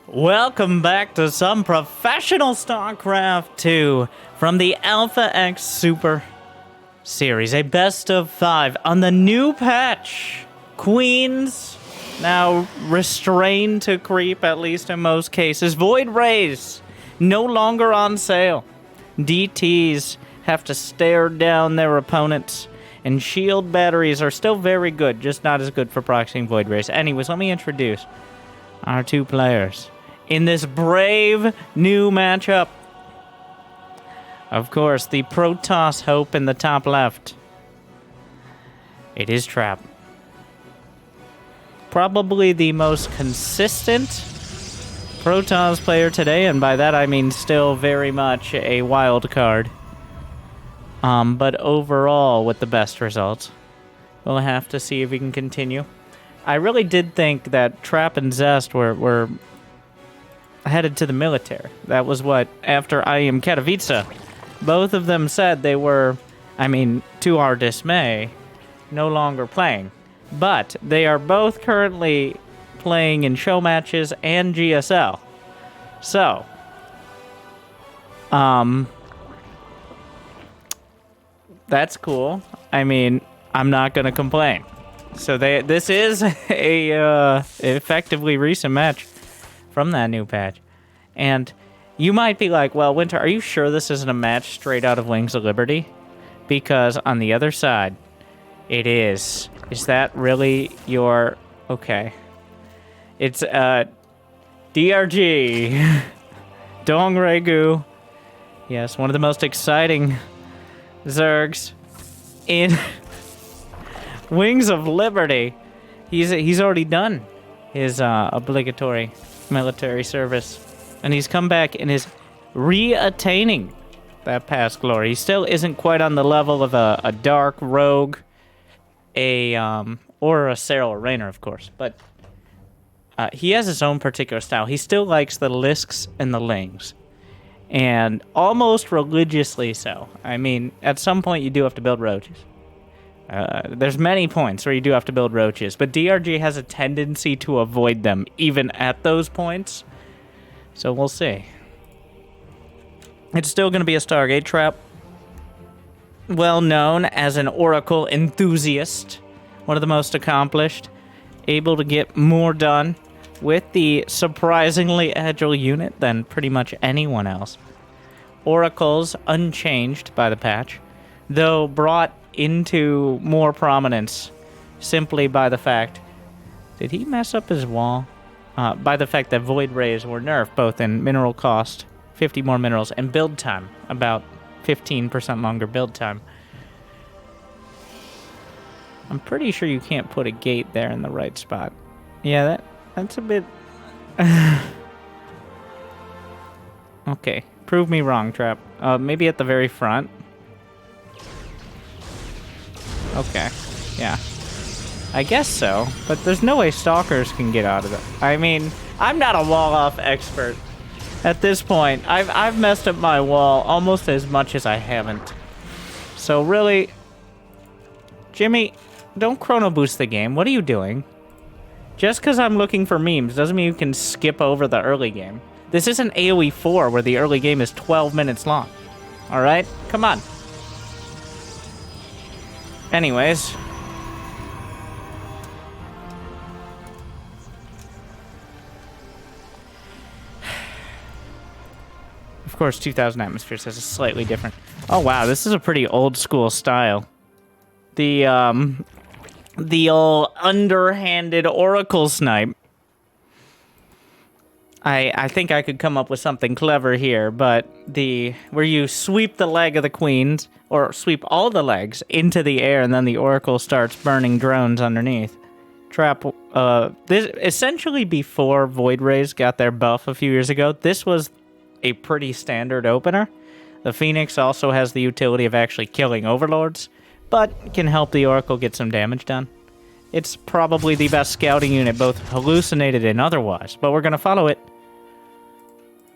Welcome back to some professional StarCraft 2 from the Alpha X Super Series, a best of 5 on the new patch. Queens now restrained to creep, at least in most cases. Void Rays no longer on sale. DTs have to stare down their opponents, and shield batteries are still very good, just not as good for proxying Void Rays. Anyways, let me introduce our two players in this brave new matchup. Of course, the Protoss hope in the top left. It is Trap. Probably the most consistent Protoss player today, and by that I mean still very much a wild card. But overall with the best results. We'll have to see if we can continue. I really did think that Trap and Zest were headed to the military. That was what, after I Am Katowice, both of them said they were, to our dismay, no longer playing. But they are both currently playing in show matches and GSL. So, that's cool. I'm not going to complain. So this is a effectively recent match from that new patch. And you might be like, well, Winter, are you sure this isn't a match straight out of Wings of Liberty? Because on the other side, it is. Is that really your... Okay. It's, DRG. Dong Regu. Yes, one of the most exciting Zergs in Wings of Liberty. He's already done his obligatory military service, and he's come back and is re-attaining that past glory. He still isn't quite on the level of a dark rogue, or a Serral or Reynor, of course, but he has his own particular style. He still likes the Lisks and the Lings, and almost religiously so. At some point you do have to build roaches. There's many points where you do have to build roaches, but DRG has a tendency to avoid them, even at those points. So we'll see. It's still going to be a Stargate Trap. Well known as an Oracle enthusiast. One of the most accomplished. Able to get more done with the surprisingly agile unit than pretty much anyone else. Oracles unchanged by the patch, though brought into more prominence simply by the fact... Did he mess up his wall? By the fact that Void Rays were nerfed both in mineral cost, 50 more minerals, and build time, about 15% longer build time. I'm pretty sure you can't put a gate there in the right spot. Yeah, that's a bit... Okay, prove me wrong, Trap. Maybe at the very front. Okay, yeah. I guess so, but there's no way stalkers can get out of it. I'm not a wall-off expert. At this point, I've messed up my wall almost as much as I haven't. So really, Jimmy, don't chrono boost the game. What are you doing? Just because I'm looking for memes doesn't mean you can skip over the early game. This isn't AoE 4 where the early game is 12 minutes long. Alright? Come on. Anyways. Of course, 2000 Atmospheres has a slightly different... Oh, wow, this is a pretty old-school style. The old underhanded Oracle snipe. I think I could come up with something clever here, but where you sweep the leg of the queens, or sweep all the legs into the air, and then the Oracle starts burning drones underneath. Trap, this essentially before Void Rays got their buff a few years ago, this was a pretty standard opener. The Phoenix also has the utility of actually killing overlords, but can help the Oracle get some damage done. It's probably the best scouting unit, both hallucinated and otherwise, but we're going to follow it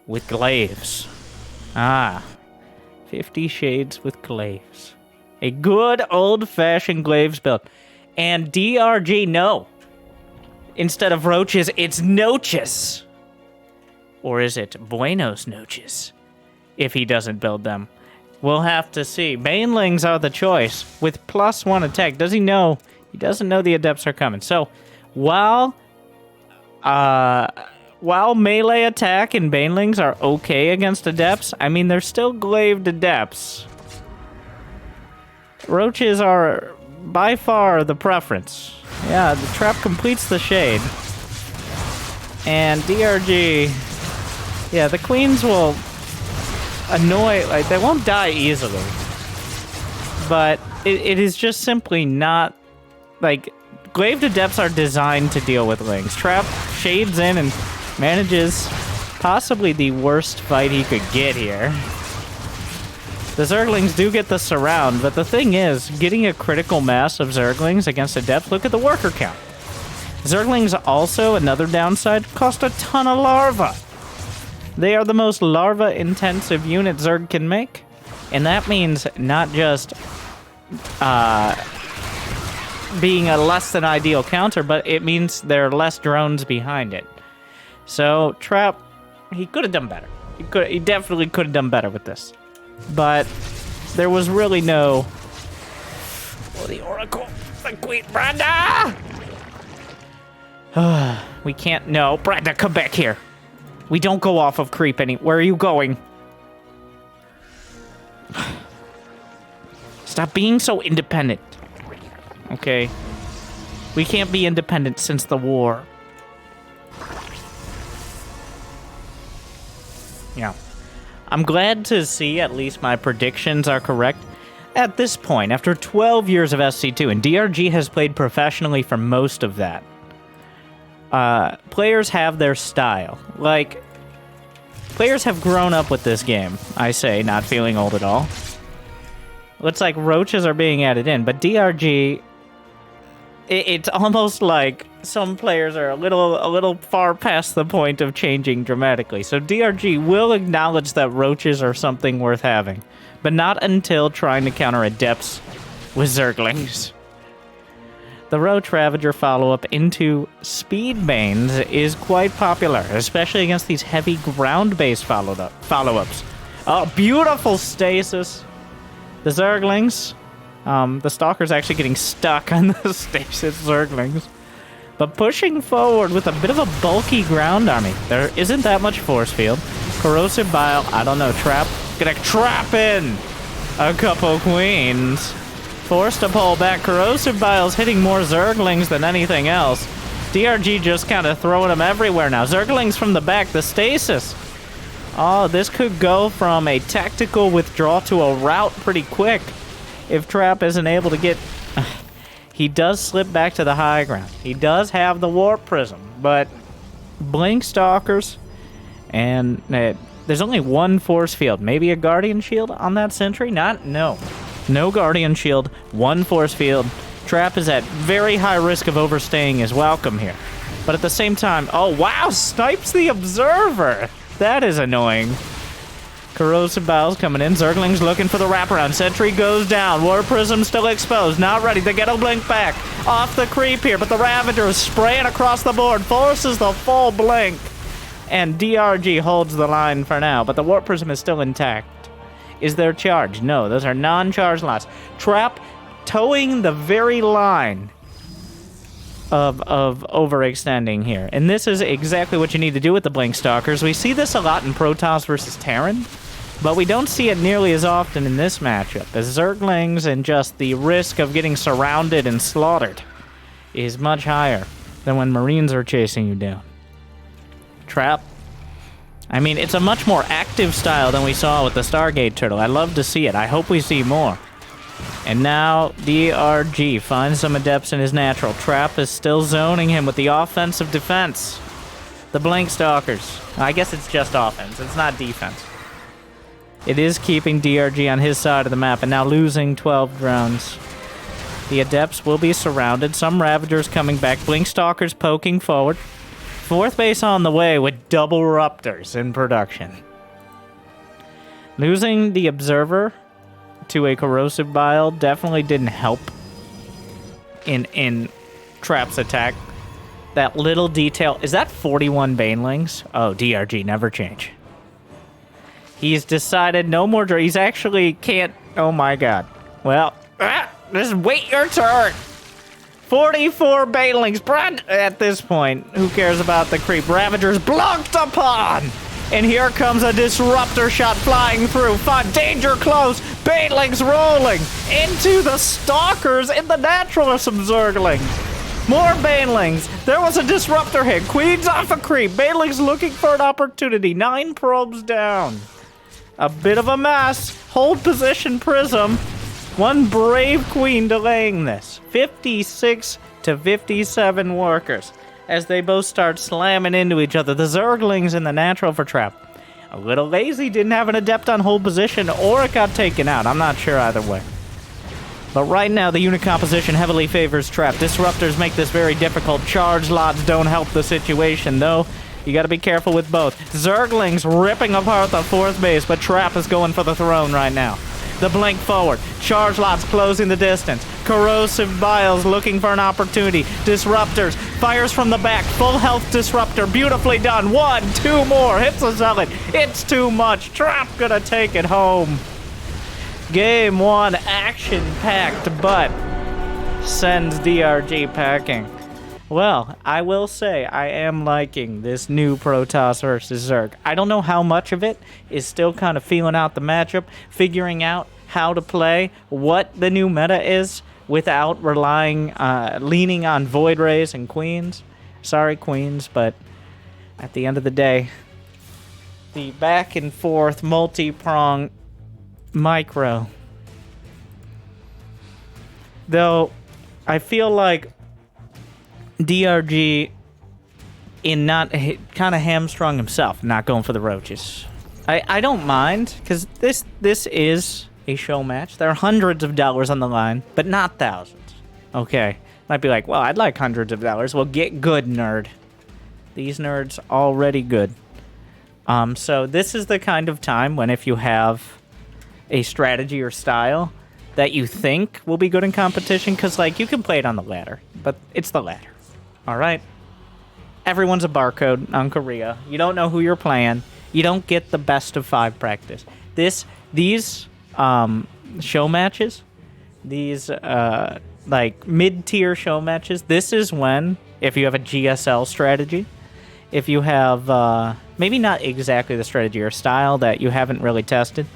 with glaives. 50 Shades with glaives. A good old-fashioned glaives build. And DRG, no. Instead of roaches, it's noches. Or is it Buenos Noches if he doesn't build them? We'll have to see. Banelings are the choice. With +1 attack, does he know? He doesn't know the Adepts are coming. So, while melee attack and Banelings are okay against Adepts, I mean, they're still glaived Adepts. Roaches are by far the preference. Yeah, the trap completes the shade. And DRG... Yeah, the queens will annoy... Like, they won't die easily. But it is just simply not... Like, glaived Adepts are designed to deal with lings. Trap shades in and manages possibly the worst fight he could get here. The Zerglings do get the surround, but the thing is, getting a critical mass of Zerglings against Adepts, look at the worker count. Zerglings also, another downside, cost a ton of larva. They are the most larva-intensive unit Zerg can make, and that means not just being a less than ideal counter, but it means there are less drones behind it. So, Trap, he could have done better. He definitely could have done better with this. But there was really no... Oh, the Oracle! The Queen Brenda! We can't... No, Brenda, come back here. We don't go off of creep any... Where are you going? Stop being so independent. Okay. We can't be independent since the war. Yeah. I'm glad to see at least my predictions are correct. At this point, after 12 years of SC2, and DRG has played professionally for most of that, players have their style. Like, players have grown up with this game, I say, not feeling old at all. Looks like roaches are being added in, but DRG... It's almost like some players are a little far past the point of changing dramatically. So DRG will acknowledge that roaches are something worth having, but not until trying to counter Adepts with Zerglings. The Roach Ravager follow-up into Speedbanes is quite popular, especially against these heavy ground-based follow-ups. Oh, beautiful stasis! The Zerglings... the Stalker's actually getting stuck on the stasis Zerglings. But pushing forward with a bit of a bulky ground army. There isn't that much force field. Corrosive Bile, I don't know, gonna trap in a couple queens. Forced to pull back. Corrosive Bile's hitting more Zerglings than anything else. DRG just kind of throwing them everywhere now. Zerglings from the back, the stasis. Oh, this could go from a tactical withdrawal to a rout pretty quick. If Trap isn't able to get... He does slip back to the high ground. He does have the Warp Prism, but... Blink Stalkers, and there's only one force field. Maybe a Guardian Shield on that sentry? No. No Guardian Shield, one force field. Trap is at very high risk of overstaying his welcome here. But at the same time... Oh, wow! Snipes the Observer! That is annoying. Corrosive Bile's coming in. Zergling's looking for the wraparound. Sentry goes down. War Prism still exposed. Not ready. They get a blink back. Off the creep here, but the Ravager is spraying across the board. Forces the full blink. And DRG holds the line for now, but the Warp Prism is still intact. Is there charge? No, those are non-charged lots. Trap towing the very line of overextending here. And this is exactly what you need to do with the Blink Stalkers. We see this a lot in Protoss versus Terran, but we don't see it nearly as often in this matchup, as Zerglings and just the risk of getting surrounded and slaughtered is much higher than when Marines are chasing you down. Trap. I mean, it's a much more active style than we saw with the Stargate Turtle. I love to see it. I hope we see more. And now DRG finds some Adepts in his natural. Trap is still zoning him with the offensive defense. The Blink Stalkers. I guess it's just offense. It's not defense. It is keeping DRG on his side of the map, and now losing 12 drones. The Adepts will be surrounded. Some Ravagers coming back. Blink Stalkers poking forward. Fourth base on the way with double Ruptors in production. Losing the Observer to a Corrosive Bile definitely didn't help in Trap's attack. That little detail. Is that 41 Banelings? Oh, DRG, never change. He's decided no more. He's actually can't. Oh my god. Well, just wait your turn. 44 Banelings. Brad, at this point, who cares about the creep? Ravagers blocked upon. And here comes a disruptor shot flying through. Danger close. Banelings rolling into the stalkers in the natural of some Zerglings. More Banelings. There was a disruptor hit. Queen's off a creep. Banelings looking for an opportunity. 9 probes down. A bit of a mess. Hold position Prism. One brave queen delaying this. 56 to 57 workers as they both start slamming into each other. The Zerglings in the natural for trap. A little lazy, didn't have an adept on hold position, or it got taken out. I'm not sure either way. But right now, the unit composition heavily favors trap. Disruptors make this very difficult. Charge lots don't help the situation, though. You gotta be careful with both. Zerglings ripping apart the 4th base, but trap is going for the throne right now. The blink forward. Charge lots closing the distance. Corrosive Biles looking for an opportunity. Disruptors. Fires from the back. Full health disruptor. Beautifully done. 1, 2 more. Hits a zealot. It's too much. Trap gonna take it home. Game 1 action-packed, but sends DRG packing. Well, I will say I am liking this new Protoss versus Zerg. I don't know how much of it is still kind of feeling out the matchup, figuring out how to play, what the new meta is without leaning on Void Rays and Queens. Sorry, Queens, but at the end of the day, the back and forth multi-prong micro. Though, I feel like DRG in not kind of hamstrung himself, not going for the roaches. I don't mind, because this is a show match. There are hundreds of dollars on the line, but not thousands. Okay. Might be like, well, I'd like hundreds of dollars. Well, get good, nerd. These nerds already good. So this is the kind of time when if you have a strategy or style that you think will be good in competition, because, like, you can play it on the ladder, but it's the ladder. All right? Everyone's a barcode on Korea. You don't know who you're playing. You don't get the best of 5 practice. These show matches, these, like, mid-tier show matches, this is when, if you have a GSL strategy, if you have, maybe not exactly the strategy or style that you haven't really tested,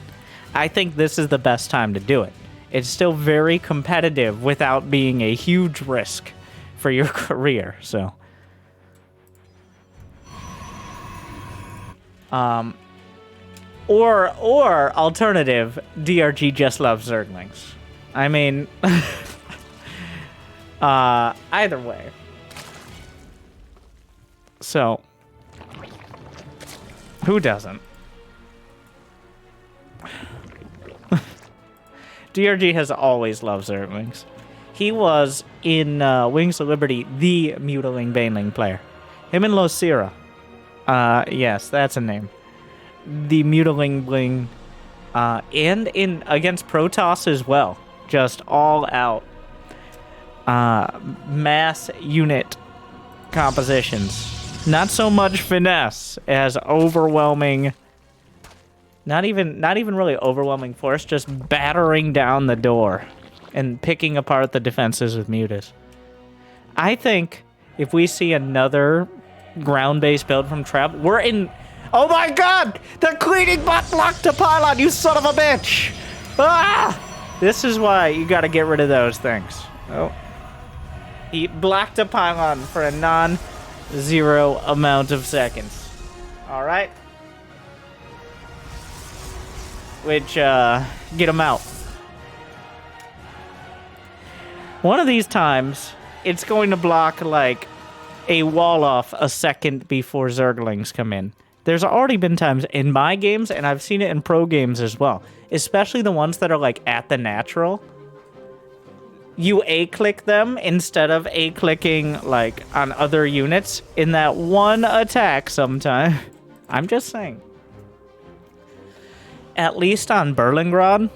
I think this is the best time to do it. It's still very competitive without being a huge risk for your career, so. Or alternative, DRG just loves Zerglings. I mean, either way. So, who doesn't? DRG has always loved Zerglings. He was, in Wings of Liberty, the Mutiling Baneling player. Him and Losira. Yes, that's a name. The Mutiling Bling. And in against Protoss as well. Just all out. Mass unit compositions. Not so much finesse as overwhelming. Not even really overwhelming force, just battering down the door and picking apart the defenses with Mutas. I think if we see another ground-based build from Trap, we're in... Oh my god! The cleaning bot blocked a pylon, you son of a bitch! Ah! This is why you gotta get rid of those things. Oh. He blocked a pylon for a non-zero amount of seconds. Alright? Which, get him out. One of these times, it's going to block, like, a wall off a second before Zerglings come in. There's already been times in my games, and I've seen it in pro games as well, especially the ones that are, like, at the natural. You A-click them instead of A-clicking, like, on other units in that one attack sometime. I'm just saying. At least on Berlingrad,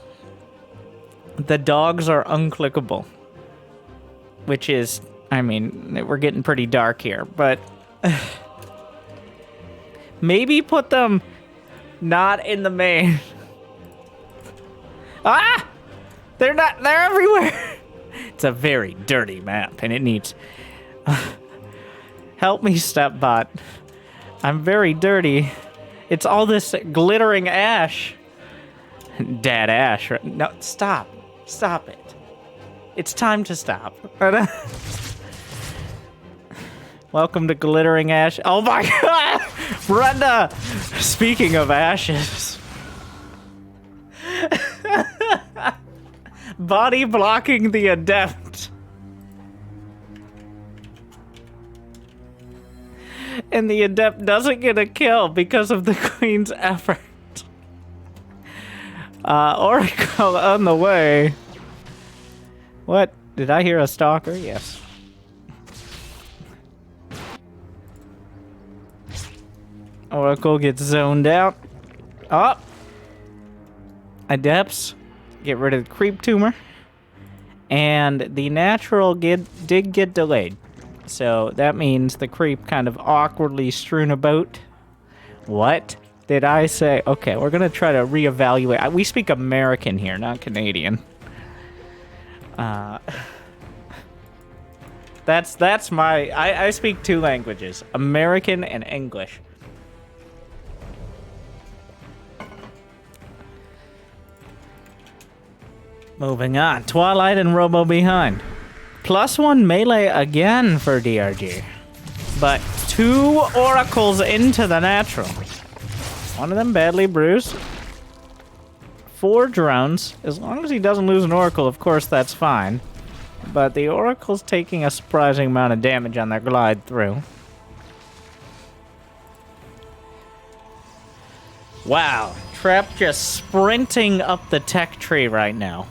the dogs are unclickable. Which is I mean, we're getting pretty dark here, but maybe put them not in the main. Ah! They're everywhere. It's a very dirty map, and it needs... Help me, Stepbot. I'm very dirty. It's all this glittering ash. Dad ash. No, stop. Stop it. It's time to stop. Welcome to glittering ash. Oh my god! Brenda! Speaking of ashes. Body blocking the adept. And the adept doesn't get a kill because of the queen's effort. Oracle on the way. What? Did I hear a stalker? Yes. Oracle gets zoned out. Oh! Adepts. Get rid of the creep tumor. And the natural did get delayed. So that means the creep kind of awkwardly strewn about. What did I say? Okay, we're gonna try to reevaluate. We speak American here, not Canadian. That's my... I speak two languages, American and English. Moving on. Twilight and Robo behind. +1 melee again for DRG. But 2 oracles into the natural. One of them badly bruised. 4 drones. As long as he doesn't lose an oracle, of course, that's fine. But the oracle's taking a surprising amount of damage on their glide through. Wow. Trap just sprinting up the tech tree right now.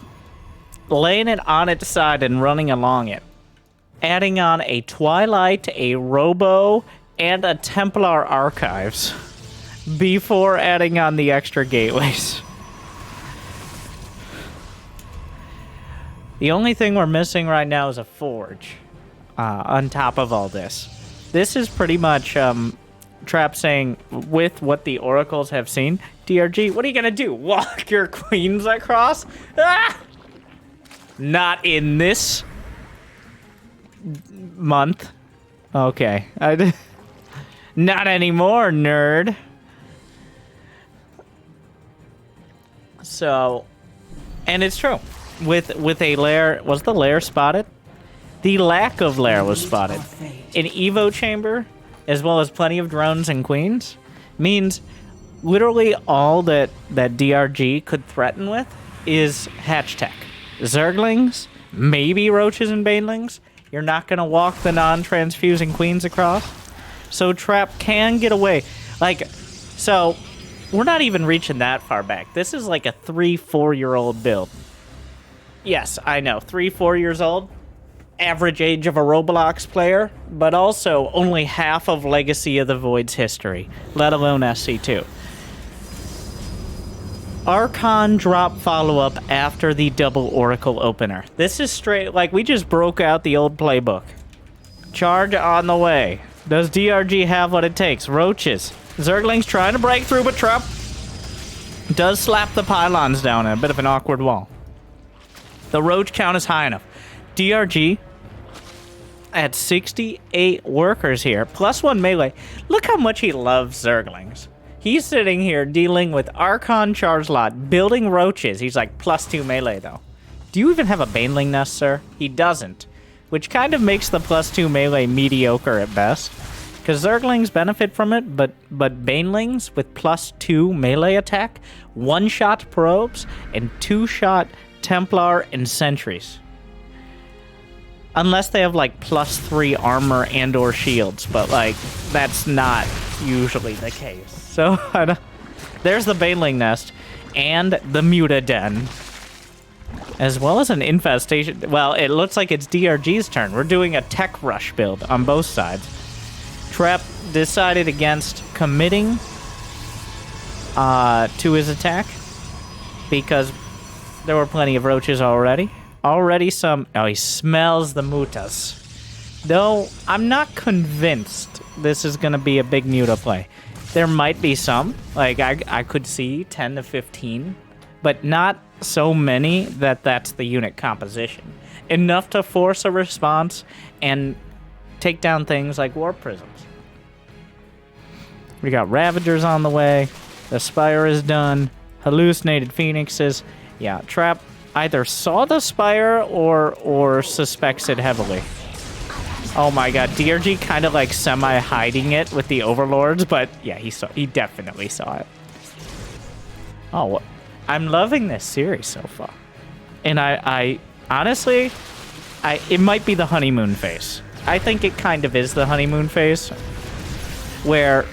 Laying it on its side and running along it. Adding on a Twilight, a Robo, and a Templar Archives. Before adding on the extra gateways. The only thing we're missing right now is a Forge. On top of all this. This is pretty much Trap saying, with what the oracles have seen, DRG, what are you gonna do? Walk your queens across? Ah! Not in this month. Okay. Not anymore, nerd. So, and it's true. With a lair, was the lair spotted? The lack of lair was spotted. An Evo chamber, as well as plenty of drones and queens, means literally all that DRG could threaten with is hatch tech. Zerglings, maybe roaches and banelings. You're not going to walk the non-transfusing queens across. So Trap can get away. Like, so we're not even reaching that far back. This is like a 3-4-year-old build. Yes, I know, 3-4 years old. Average age of a Roblox player, but also only half of Legacy of the Void's history, let alone SC2. Archon drop follow-up after the double Oracle opener. This is straight, like, we just broke out the old playbook. Charge on the way. Does DRG have what it takes? Roaches. Zerglings trying to break through, but Trap does slap the pylons down in a bit of an awkward wall. The roach count is high enough. DRG at 68 workers here, +1 melee. Look how much he loves Zerglings. He's sitting here dealing with Archon Charge Lot, building roaches. He's like +2 melee, though. Do you even have a Baneling nest, sir? He doesn't. Which kind of makes the +2 melee mediocre at best. Because Zerglings benefit from it, but Banelings with +2 melee attack, 1-shot probes, and 2-shot Templar and Sentries. Unless they have, like, +3 armor and or shields, but, like, that's not usually the case. So, there's the Baneling Nest and the Muta Den. As well as an Infestation. Well, it looks like it's DRG's turn. We're doing a Tech Rush build on both sides. Trap decided against committing to his attack because there were plenty of roaches already. Already some... Oh, he smells the mutas. Though, I'm not convinced this is going to be a big Muta play. There might be some. Like, I could see 10 to 15. But not so many that that's the unit composition. Enough to force a response and take down things like Warp Prisms. We got Ravagers on the way. The Spire is done. Hallucinated Phoenixes. Yeah, Trap either saw the Spire or suspects it heavily. Oh my god, DRG kind of like semi-hiding it with the Overlords, but yeah, he definitely saw it. Oh, I'm loving this series so far. And I honestly, it might be the honeymoon phase. I think it kind of is the honeymoon phase, where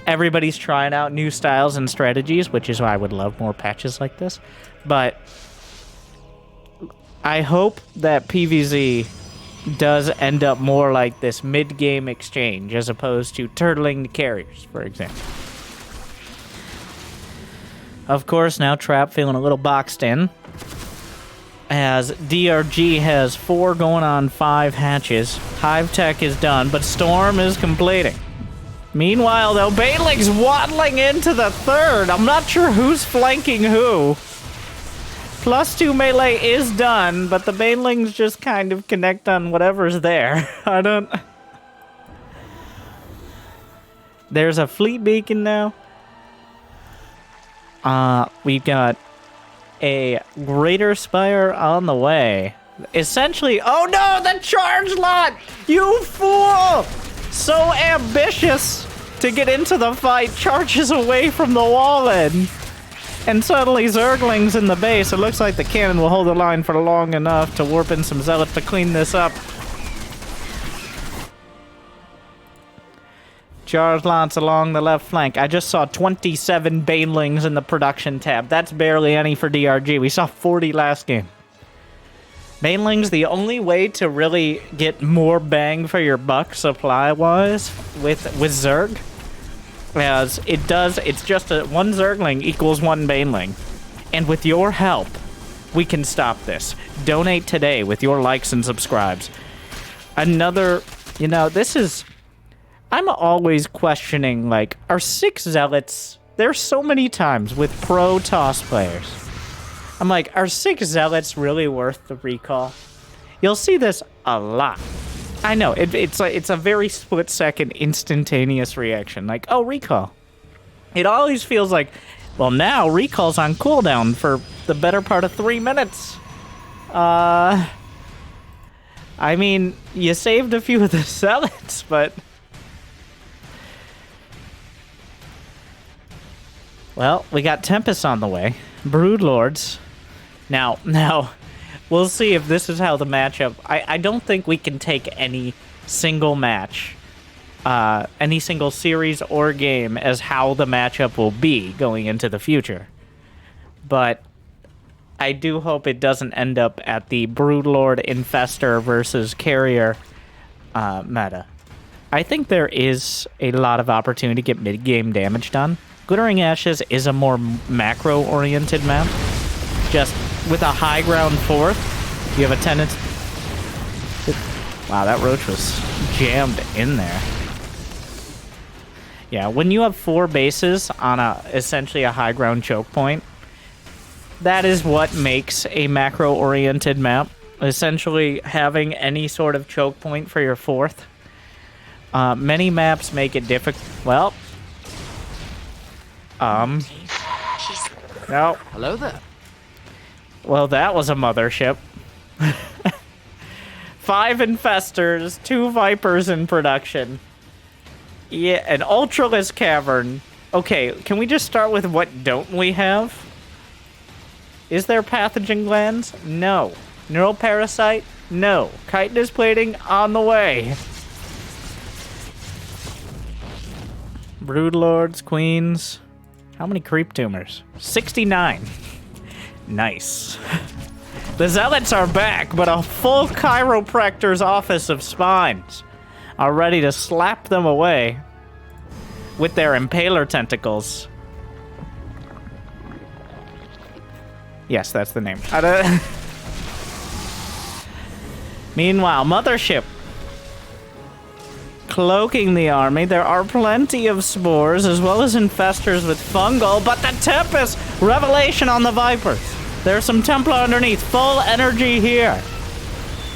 everybody's trying out new styles and strategies, which is why I would love more patches like this. But I hope that PvZ does end up more like this mid-game exchange as opposed to turtling the carriers, for example. Of course, now Trap feeling a little boxed in, as DRG has 4 going on 5 hatches. Hive Tech is done, but Storm is completing. Meanwhile, though, Baneling's waddling into the 3rd. I'm not sure who's flanking who. +2 melee is done, but the Banelings just kind of connect on whatever's there. I don't... There's a fleet beacon now. We've got a Greater Spire on the way. Essentially... Oh no, the charge lot! You fool! So ambitious to get into the fight, charges away from the wall end. And suddenly Zerglings in the base. It looks like the cannon will hold the line for long enough to warp in some Zealots to clean this up. Charge lots along the left flank. I just saw 27 Banelings in the production tab. That's barely any for DRG. We saw 40 last game. Banelings, the only way to really get more bang for your buck supply-wise with Zerg, as it's just one Zergling equals one Baneling. And with your help, we can stop this. Donate today with your likes and subscribes. Another, this is... I'm always questioning, like, are 6 Zealots... There's so many times with Protoss players. I'm like, are 6 Zealots really worth the recall? You'll see this a lot. I know, it's a very split-second instantaneous reaction. Like, oh, recall. It always feels like, well, now recall's on cooldown for the better part of 3 minutes. I mean, you saved a few of the Zealots, but... Well, we got Tempest on the way. Broodlords. Now, we'll see if this is how the matchup... I don't think we can take any single match, any single series or game as how the matchup will be going into the future. But I do hope it doesn't end up at the Broodlord Infestor versus Carrier meta. I think there is a lot of opportunity to get mid-game damage done. Glittering Ashes is a more macro-oriented map. Just with a high ground 4th, you have a tendency... Wow, that Roach was jammed in there. Yeah, when you have 4 bases on essentially a high ground choke point, that is what makes a macro-oriented map. Essentially, having any sort of choke point for your 4th. Many maps make it difficult... Well... No. Hello there. Well, that was a mothership. 5 Infestors, 2 Vipers in production. Yeah, an Ultraless Cavern. Okay, can we just start with what don't we have? Is there Pathogen Glands? No. Neural Parasite? No. Chitinous Plating on the way. Broodlords, Queens... How many creep tumors? 69. Nice. The Zealots are back, but a full chiropractor's office of spines are ready to slap them away with their impaler tentacles. Yes, that's the name. Meanwhile, Mothership cloaking the army. There are plenty of spores, as well as infestors with fungal, but the Tempest! Revelation on the Vipers. There's some Templar underneath. Full energy here.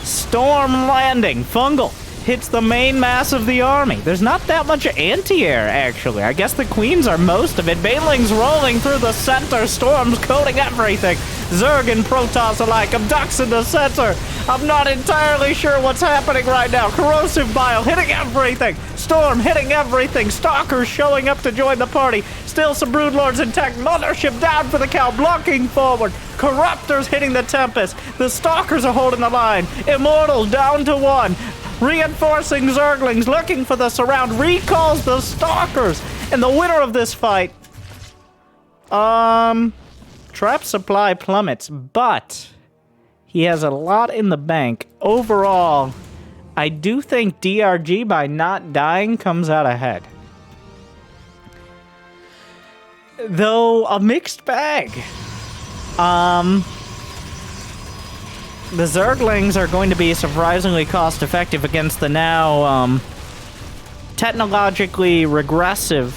Storm landing. Fungal hits the main mass of the army. There's not that much anti-air, actually. I guess the Queens are most of it. Banelings rolling through the center. Storms coating everything. Zerg and Protoss alike. Abducts in the center. I'm not entirely sure what's happening right now. Corrosive Bile hitting everything. Storm hitting everything. Stalkers showing up to join the party. Still some Broodlords intact. Mothership down for the count. Blocking forward. Corruptors hitting the Tempest. The Stalkers are holding the line. Immortal down to 1. Reinforcing Zerglings, looking for the surround, recalls the Stalkers, and the winner of this fight, trap supply plummets, but he has a lot in the bank. Overall, I do think DRG, by not dying, comes out ahead. Though, a mixed bag. The Zerglings are going to be surprisingly cost-effective against the now, technologically regressive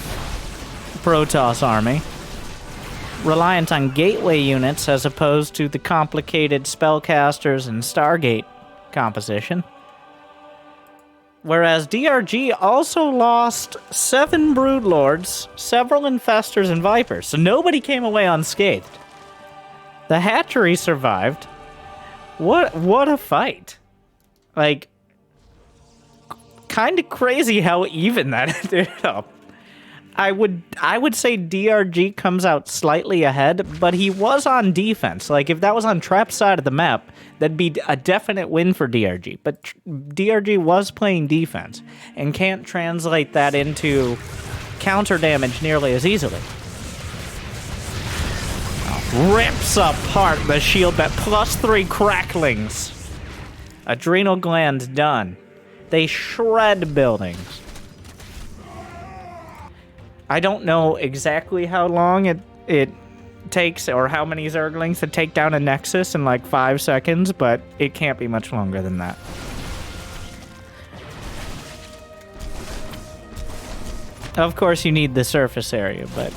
Protoss army. Reliant on gateway units as opposed to the complicated spellcasters and Stargate composition. Whereas DRG also lost 7 Broodlords, several Infestors, and Vipers, so nobody came away unscathed. The hatchery survived. What a fight. Like, kind of crazy how even that ended up. I would say DRG comes out slightly ahead, but he was on defense. Like, if that was on trap side of the map, that'd be a definite win for DRG. But DRG was playing defense and can't translate that into counter damage nearly as easily. Rips apart the shield bet. +3 cracklings. Adrenal glands done. They shred buildings. I don't know exactly how long it takes or how many Zerglings to take down a Nexus in like 5 seconds, but it can't be much longer than that. Of course, you need the surface area, but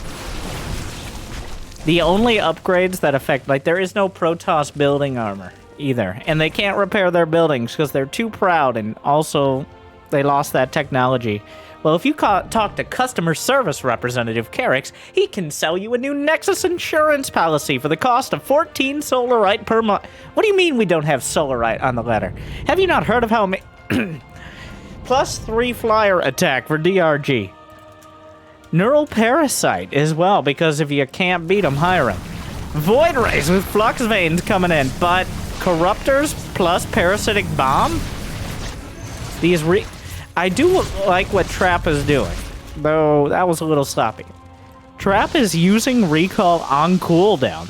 the only upgrades that affect, like, there is no Protoss building armor either, and they can't repair their buildings because they're too proud, and also they lost that technology. Well, if you talk to customer service representative Carrix, he can sell you a new Nexus insurance policy for the cost of 14 Solarite per month. What do you mean we don't have Solarite on the letter? Have you not heard of how +3 flyer attack for DRG. Neural Parasite as well, because if you can't beat them, hire them. Void Rays with Flux Veins coming in, but Corruptors plus Parasitic Bomb? I do like what Trap is doing, though that was a little sloppy. Trap is using Recall on cooldown.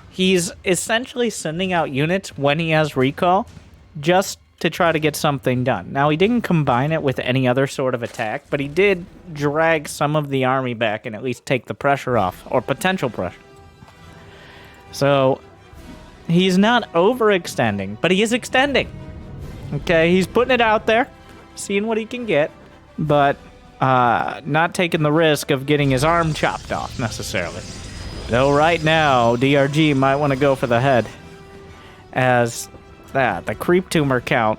He's essentially sending out units when he has Recall, just to try to get something done. Now, he didn't combine it with any other sort of attack, but he did drag some of the army back and at least take the pressure off, or potential pressure. So, he's not overextending, but he is extending. Okay, he's putting it out there, seeing what he can get, but not taking the risk of getting his arm chopped off, necessarily. Though right now, DRG might want to go for the head, as the creep tumor count,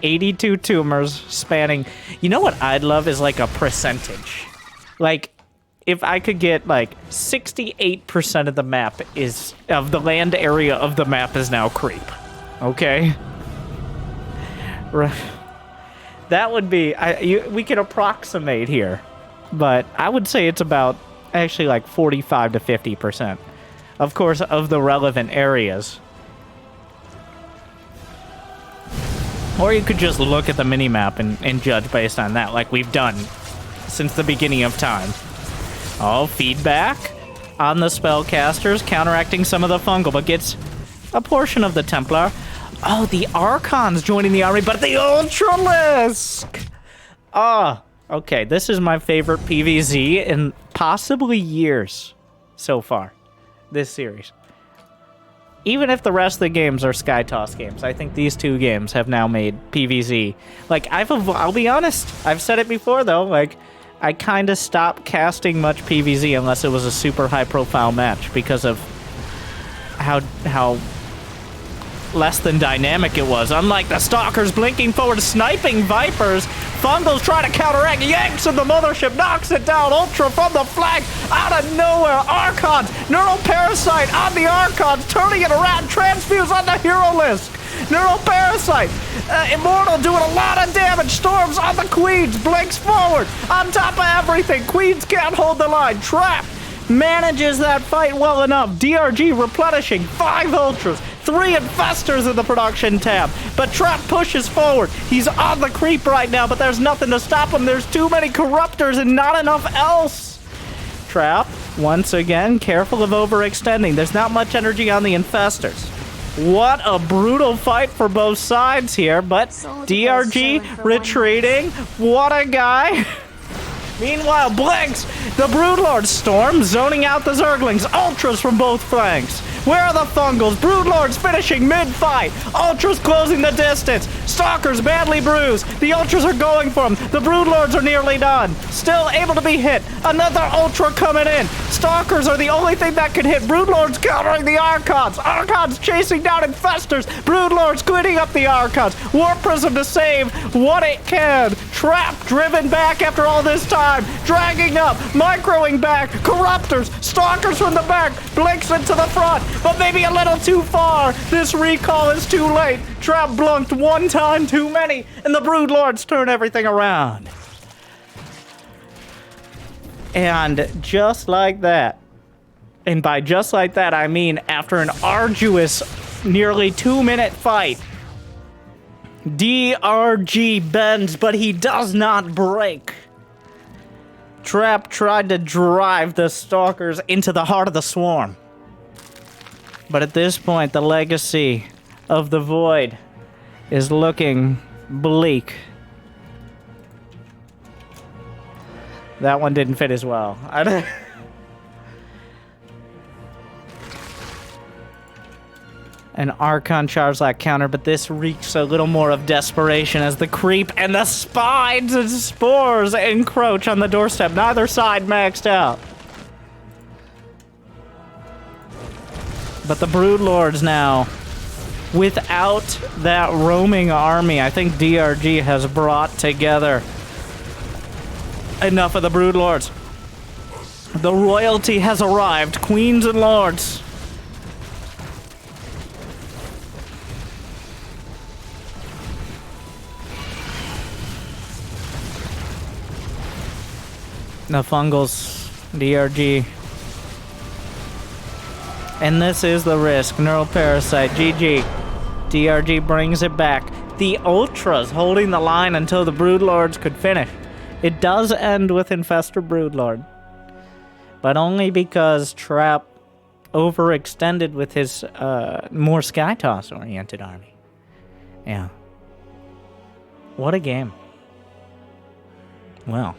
82 tumors spanning. You know what I'd love is like a percentage. Like, if I could get like 68% of the map of the land area of the map is now creep. Okay? That would be, we could approximate here, but I would say it's about actually like 45 to 50%. Of course, of the relevant areas. Or you could just look at the minimap and judge based on that, like we've done since the beginning of time. Oh, feedback on the spellcasters, counteracting some of the fungal, but gets a portion of the Templar. Oh, the Archons joining the army, but the Ultralisk! Ah, okay, this is my favorite PvZ in possibly years so far, this series. even if the rest of the games are Sky Toss games, I think these 2 games have now made PvZ. Like, I'll be honest, I've said it before, though, like, I kind of stopped casting much PvZ unless it was a super high-profile match because of how less than dynamic it was. Unlike the Stalkers blinking forward, sniping Vipers, Fungals try to counteract, yanks in the mothership, knocks it down, Ultra from the flank, out of nowhere, Archons, Neural Parasite on the Archons, turning it around, Transfuse on the hero list, Neural Parasite, Immortal doing a lot of damage, Storms on the Queens, blinks forward, on top of everything, Queens can't hold the line, Trap manages that fight well enough, DRG replenishing, 5 Ultras, 3 Infestors in the production tab, but Trap pushes forward. He's on the creep right now, but there's nothing to stop him. There's too many Corruptors and not enough else. Trap, once again, careful of overextending. There's not much energy on the Infestors. What a brutal fight for both sides here, but DRG retreating. What a guy. Meanwhile, blinks! The Broodlord Storm zoning out the Zerglings. Ultras from both flanks. Where are the Fungals? Broodlords finishing mid-fight. Ultras closing the distance. Stalkers badly bruised. The Ultras are going for them. The Broodlords are nearly done. Still able to be hit. Another Ultra coming in. Stalkers are the only thing that can hit. Broodlords countering the Archons. Archons chasing down Infestors. Broodlords cleaning up the Archons. Warp Prism to save what it can. Trap driven back after all this time. Dragging up. Microing back. Corruptors. Stalkers from the back. Blinks into the front. But maybe a little too far. This recall is too late. Trap blunked one time too many, and the Broodlords turn everything around. And just like that, and by just like that, I mean after an arduous, nearly 2-minute fight, DRG bends, but he does not break. Trap tried to drive the Stalkers into the heart of the swarm. But at this point, the legacy of the Void is looking bleak. That one didn't fit as well. An Archon Charizard counter, but this reeks a little more of desperation as the creep and the spines and spores encroach on the doorstep. Neither side maxed out. But the Broodlords now, without that roaming army, I think DRG has brought together enough of the Broodlords. The royalty has arrived, queens and lords. The Fungals, DRG. And this is the risk. Neural Parasite, GG. DRG brings it back. The Ultras holding the line until the Broodlords could finish. It does end with Infestor Broodlord. But only because Trap overextended with his more Sky Toss-oriented army. Yeah. What a game. Well.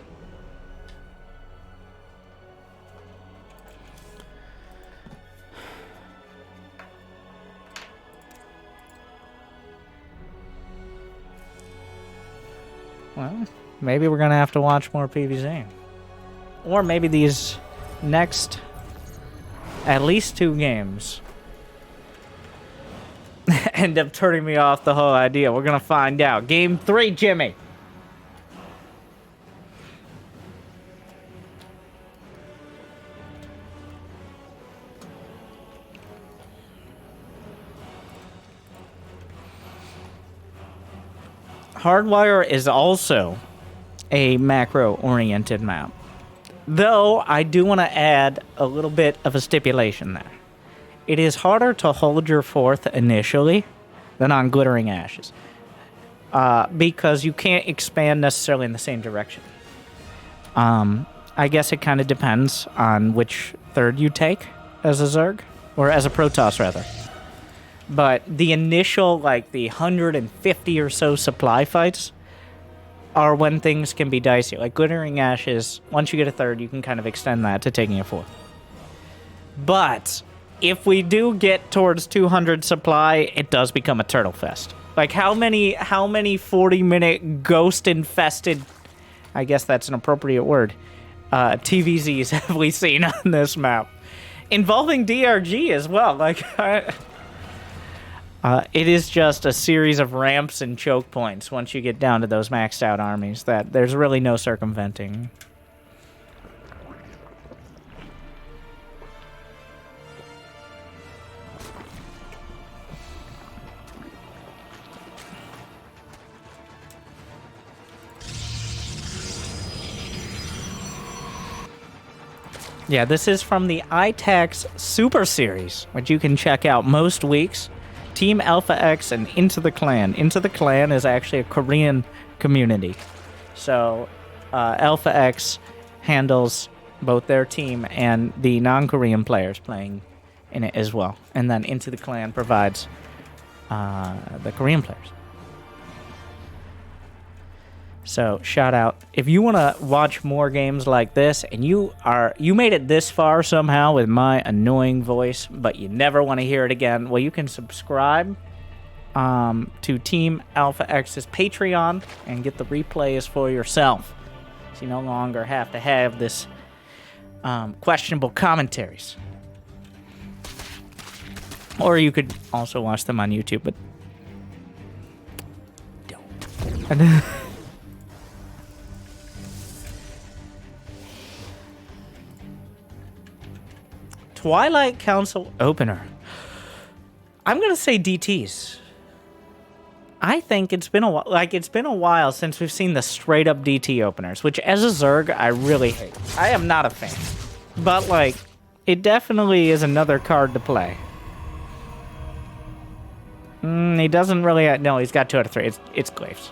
Well, maybe we're going to have to watch more PvZ. Or maybe these next at least 2 games end up turning me off the whole idea. We're going to find out. Game 3, Jimmy. Hardwire is also a macro-oriented map. Though, I do want to add a little bit of a stipulation there. It is harder to hold your fourth initially than on Glittering Ashes. Because you can't expand necessarily in the same direction. I guess it kind of depends on which third you take as a Zerg. Or as a Protoss, rather. But the initial, like, the 150 or so supply fights are when things can be dicey. Like, Glittering Ashes, once you get a third, you can kind of extend that to taking a fourth. But if we do get towards 200 supply, it does become a turtle fest. Like, how many 40-minute ghost-infested, I guess that's an appropriate word, TVZs have we seen on this map? Involving DRG as well. Like, it is just a series of ramps and choke points once you get down to those maxed out armies that there's really no circumventing. Yeah, this is from the ITAX Super Series, which you can check out most weeks. Team Alpha X and Into the Clan. Into the Clan is actually a Korean community. So, Alpha X handles both their team and the non-Korean players playing in it as well. And then Into the Clan provides the Korean players. So, shout out. If you want to watch more games like this, and you made it this far somehow with my annoying voice, but you never want to hear it again, well, you can subscribe to Team Alpha X's Patreon and get the replays for yourself. So you no longer have to have this questionable commentaries. Or you could also watch them on YouTube, but don't. Twilight Council opener. I'm gonna say DTs. I think it's been a while. Like, it's been a while since we've seen the straight up DT openers, which as a Zerg I really hate. I am not a fan, but like, it definitely is another card to play. He doesn't really. No, he's got 2 out of 3. It's Glaives.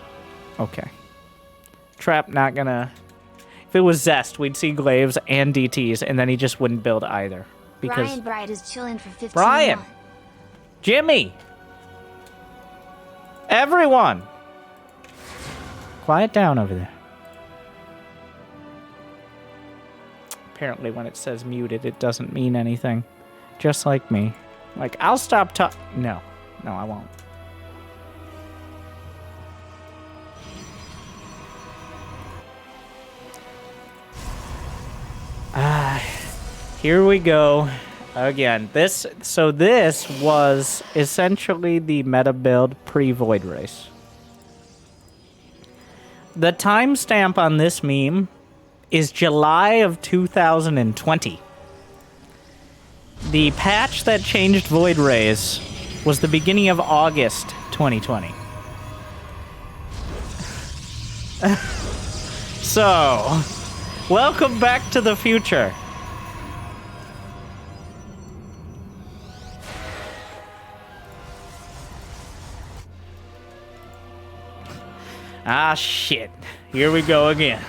Okay. Trap not gonna. If it was Zest, we'd see Glaives and DTs, and then he just wouldn't build either. Because Brian Bright is chilling for 15 Brian! months. Jimmy! Everyone! Quiet down over there. Apparently when it says muted, it doesn't mean anything. Just like me. Like, I'll stop talking. No. No, I won't. Here we go again. This was essentially the meta build pre-Void Race. The timestamp on this meme is July of 2020. The patch that changed Void Race was the beginning of August 2020. So, welcome back to the future. Ah, shit. Here we go again.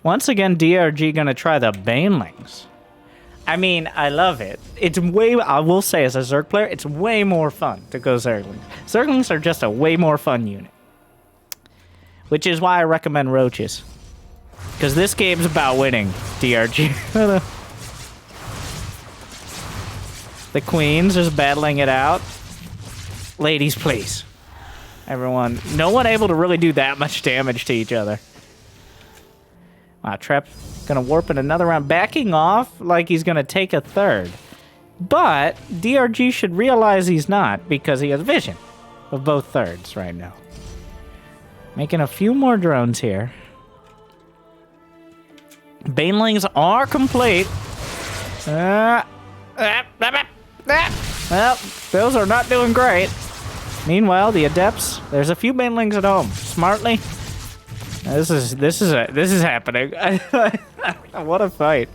Once again, DRG gonna try the Banelings. I mean, I love it. It's I will say, as a Zerg player, it's way more fun to go Zerglings. Zerglings are just a way more fun unit. Which is why I recommend Roaches. Because this game's about winning, DRG. The Queens just battling it out. Ladies, please. Everyone, no one able to really do that much damage to each other. Wow, Trap gonna warp in another round, backing off like he's gonna take a third. But DRG should realize he's not, because he has vision of both thirds right now. Making a few more drones here. Banelings are complete. Well, those are not doing great. Meanwhile, the Adepts, there's a few Banelings at home. Smartly, this is happening. What a fight!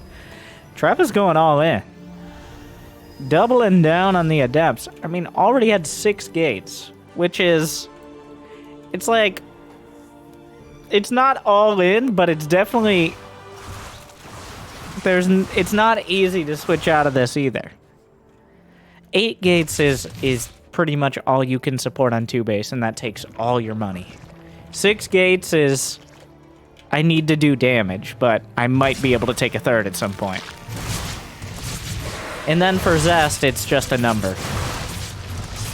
Trap is going all in, doubling down on the Adepts. I mean, already had 6 gates, which is, it's like, it's not all in, but it's definitely it's not easy to switch out of this either. 8 gates is pretty much all you can support on 2 base, and that takes all your money. 6 gates is, I need to do damage, but I might be able to take a third at some point. And then for Zest, it's just a number.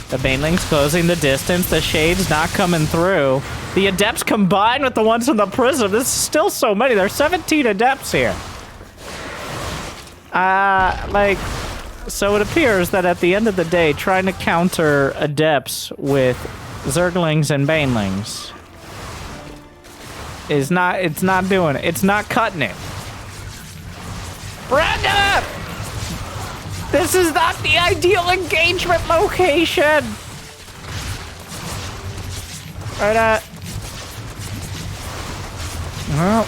The Banelings closing the distance. The Shade's not coming through. The Adepts combined with the ones in the Prism. This is still so many. There's 17 Adepts here. So it appears that at the end of the day, trying to counter Adepts with Zerglings and Banelings is not, it's not doing it. It's not cutting it. Brenda! This is not the ideal engagement location! Right. Well,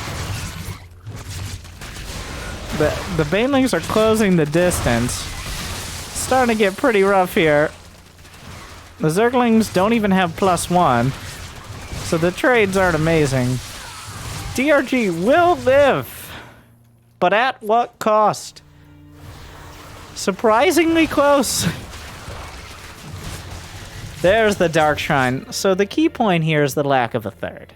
the Banelings are closing the distance. Starting to get pretty rough here. The Zerglings don't even have +1, so the trades aren't amazing. DRG will live, but at what cost? Surprisingly close. There's the Dark Shrine. So the key point here is the lack of a third.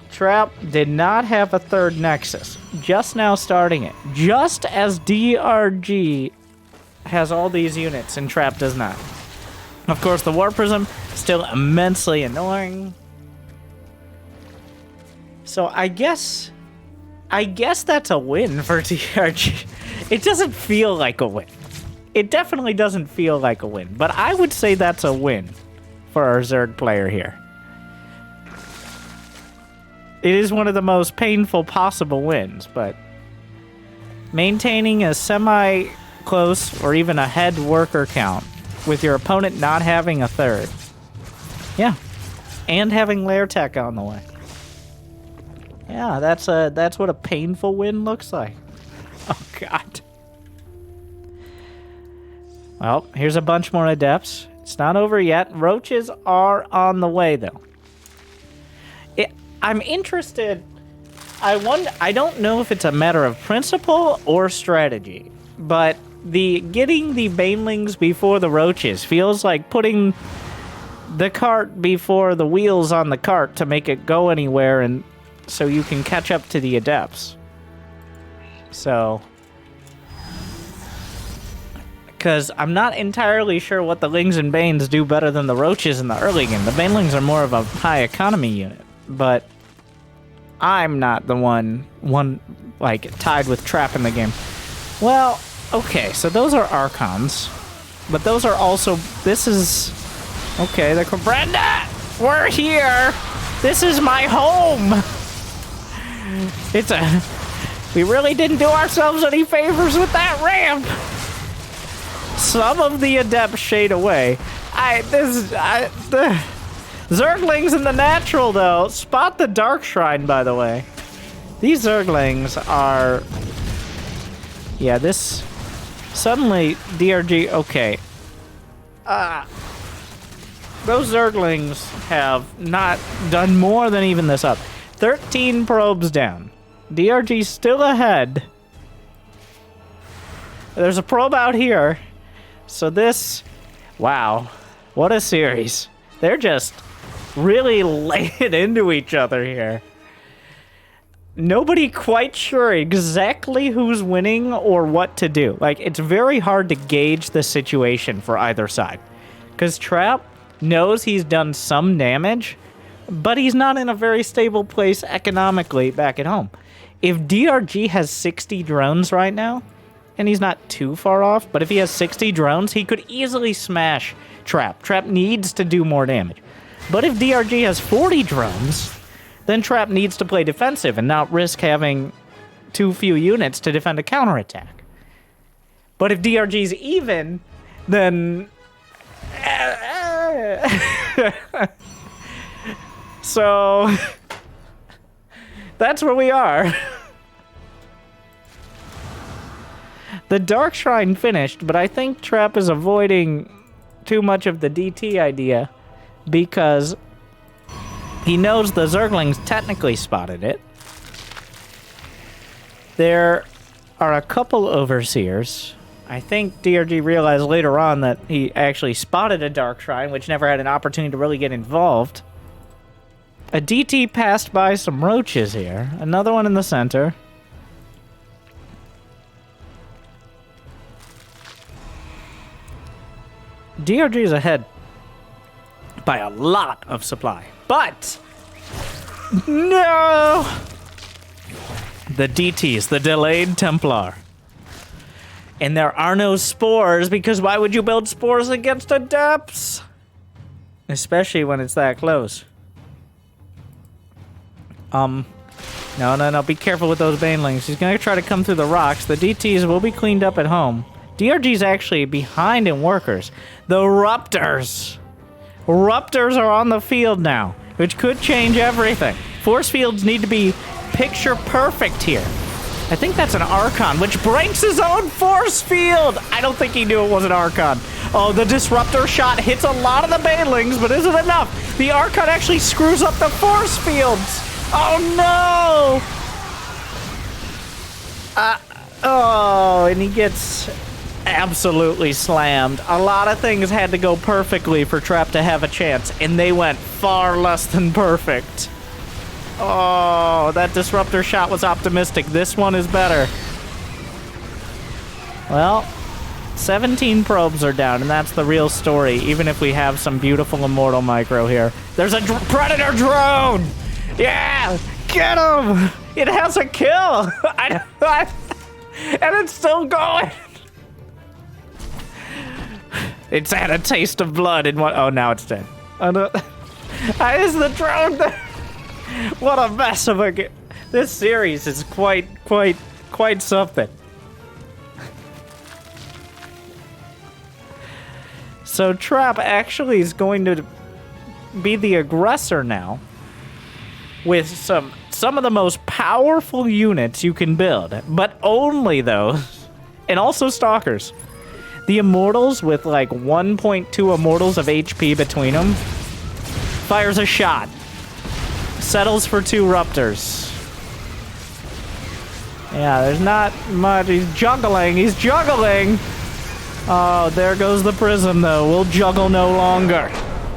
Trap did not have a third Nexus. Just now starting it. Just as DRG has all these units and Trap does not. Of course, the War Prism still immensely annoying. So I guess that's a win for DRG. It doesn't feel like a win. It definitely doesn't feel like a win, but I would say that's a win for our Zerg player here. It is one of the most painful possible wins, but maintaining a semi-close or even a head worker count with your opponent not having a third. Yeah, and having lair tech on the way. Yeah, that's what a painful win looks like. Oh, God. Well, here's a bunch more Adepts. It's not over yet. Roaches are on the way, though. I'm interested. I don't know if it's a matter of principle or strategy, but getting the Banelings before the Roaches feels like putting the cart before the wheels on the cart to make it go anywhere, and so you can catch up to the Adepts. So, because I'm not entirely sure what the Lings and Banes do better than the Roaches in the early game. The Banelings are more of a high economy unit, but I'm not the one like tied with Trap in the game. Well, okay, so those are Archons, but those are also, this is, okay, they're Brenda! We're here! This is my home! We really didn't do ourselves any favors with that ramp! Some of the Adepts shade away. The Zerglings in the natural, though. Spot the Dark Shrine, by the way. These Zerglings are... Yeah, this... Suddenly, DRG... Okay. Those Zerglings have not done more than even this up. 13 probes down. DRG's still ahead. There's a probe out here. So this... Wow. What a series. They're just really laying into each other here. Nobody quite sure exactly who's winning or what to do. Like, it's very hard to gauge the situation for either side. Because Trap knows he's done some damage, but he's not in a very stable place economically back at home. If DRG has 60 drones right now, and he's not too far off, but if he has 60 drones, he could easily smash Trap. Trap needs to do more damage. But if DRG has 40 drones, then Trap needs to play defensive and not risk having too few units to defend a counterattack. But if DRG's even, then... So... That's where we are. The Dark Shrine finished, but I think Trap is avoiding too much of the DT idea because he knows the Zerglings technically spotted it. There are a couple Overseers. I think DRG realized later on that he actually spotted a Dark Shrine, which never had an opportunity to really get involved. A DT passed by some Roaches here. Another one in the center. DRG is ahead by a lot of supply. But no! The DTs, the delayed Templar. And there are no spores, because why would you build spores against adepts? Especially when it's that close. No, be careful with those banelings. He's gonna try to come through the rocks. The DTs will be cleaned up at home. DRG's actually behind in workers. The Ruptors. Ruptors are on the field now, which could change everything. Force fields need to be picture perfect here. I think that's an Archon, which breaks his own force field. I don't think he knew it was an Archon. Oh, the Disruptor shot hits a lot of the banelings, but isn't enough. The Archon actually screws up the force fields. Oh, no! Oh, and he gets absolutely slammed. A lot of things had to go perfectly for Trap to have a chance, and they went far less than perfect. Oh, that Disruptor shot was optimistic. This one is better. Well, 17 probes are down, and that's the real story, even if we have some beautiful Immortal Micro here. There's a Predator drone! Yeah! Get him! It has a kill! And it's still going! It's had a taste of blood in what? Oh, now it's dead. Oh, no. Is the drone there? What a mess of a game. This series is quite something. So Trap actually is going to be the aggressor now with some of the most powerful units you can build, but only those, and also Stalkers. The Immortals with like 1.2 Immortals of HP between them fires a shot. Settles for 2 Ruptors. Yeah, there's not much. He's juggling. Oh, there goes the prism, though. We'll juggle no longer.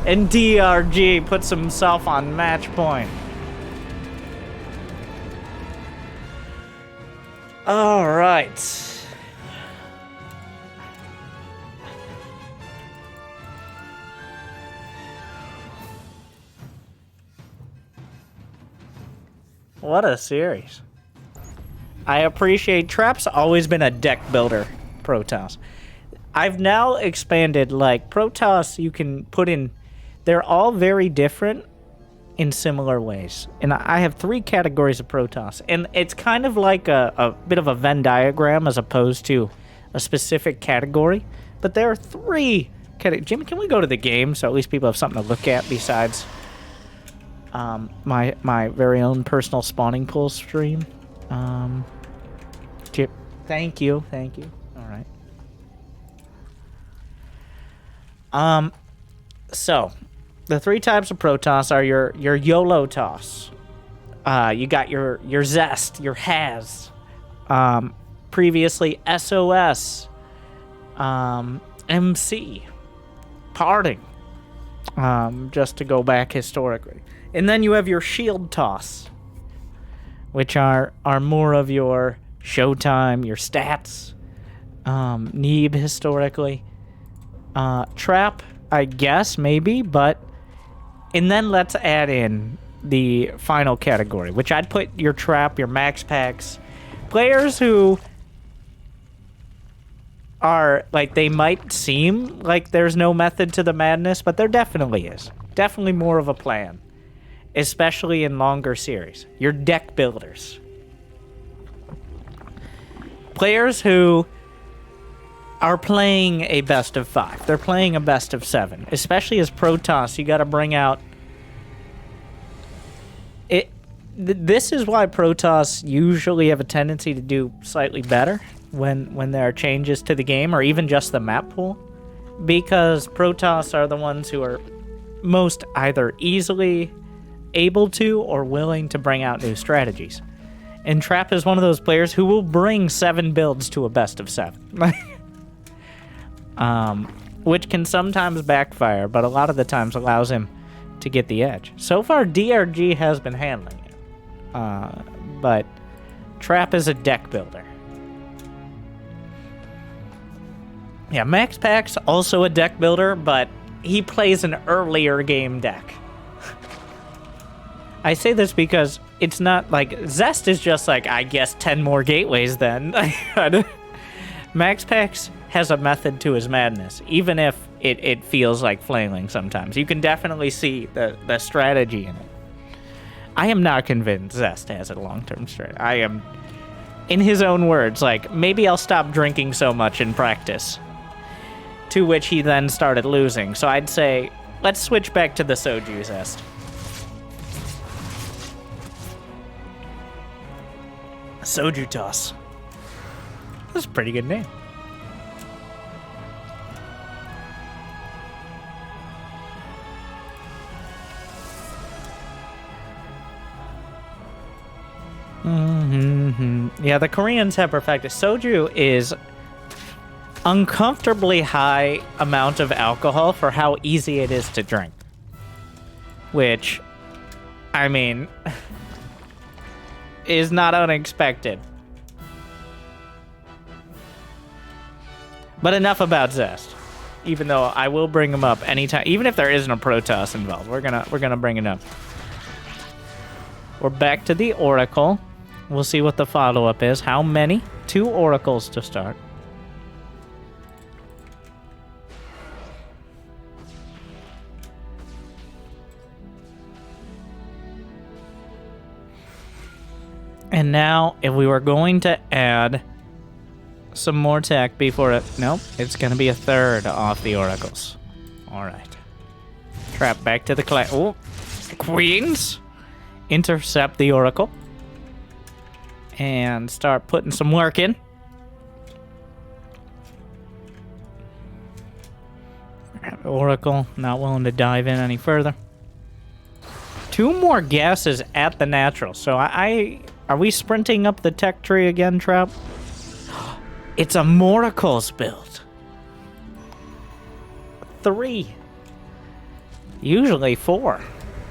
And DRG puts himself on match point. All right. What a series. I appreciate Trap's always been a deck builder, Protoss. I've now expanded, like, Protoss you can put in, they're all very different in similar ways. And I have 3 categories of Protoss. And it's kind of like a bit of a Venn diagram as opposed to a specific category. But there are 3 categories. Jimmy, can we go to the game so at least people have something to look at besides my very own personal spawning pool stream? Chip, thank you. All right. So the 3 types of Protoss are your YOLO toss. You got your Zest, your Has, previously SOS, MC, Parting, just to go back historically. And then you have your Shield toss, which are more of your Showtime, your stats, Neeb historically, Trap, I guess, maybe, but... And then let's add in the final category, which I'd put your Trap, your Max Packs, players who are, like, they might seem like there's no method to the madness, but there definitely is. Definitely more of a plan, especially in longer series. Your deck builders. Players who are playing a best of 5. They're playing a best of 7. Especially as Protoss, you got to bring out... This is why Protoss usually have a tendency to do slightly better when there are changes to the game, or even just the map pool. Because Protoss are the ones who are most either easily able to or willing to bring out new strategies. And Trap is one of those players who will bring 7 builds to a best of 7. Which can sometimes backfire, but a lot of the times allows him to get the edge. So far, DRG has been handling it. But Trap is a deck builder. Yeah, Max Pack's also a deck builder, but he plays an earlier game deck. I say this because it's not like... Zest is just like, I guess 10 more gateways then. Max Pax has a method to his madness, even if it feels like flailing sometimes. You can definitely see the strategy in it. I am not convinced Zest has a long-term strategy. I am, in his own words, like, maybe I'll stop drinking so much in practice. To which he then started losing. So I'd say, let's switch back to the Soju Zest. Soju Toss. That's a pretty good name. Yeah, the Koreans have perfected. Soju is uncomfortably high amount of alcohol for how easy it is to drink. Which, I mean, is not unexpected. But enough about Zest. Even though I will bring him up anytime, even if there isn't a Protoss involved, we're gonna bring it up. We're back to the Oracle. We'll see what the follow-up is. How many? 2 Oracles to start. And now, if we were going to add some more tech before it... Nope, it's going to be a 3rd off the Oracles. Alright. Trap back to the... Oh, Queens! Intercept the Oracle. And start putting some work in. Oracle, not willing to dive in any further. 2 more gases at the natural. So are we sprinting up the tech tree again, Trap? It's a Moracles build. 3. Usually 4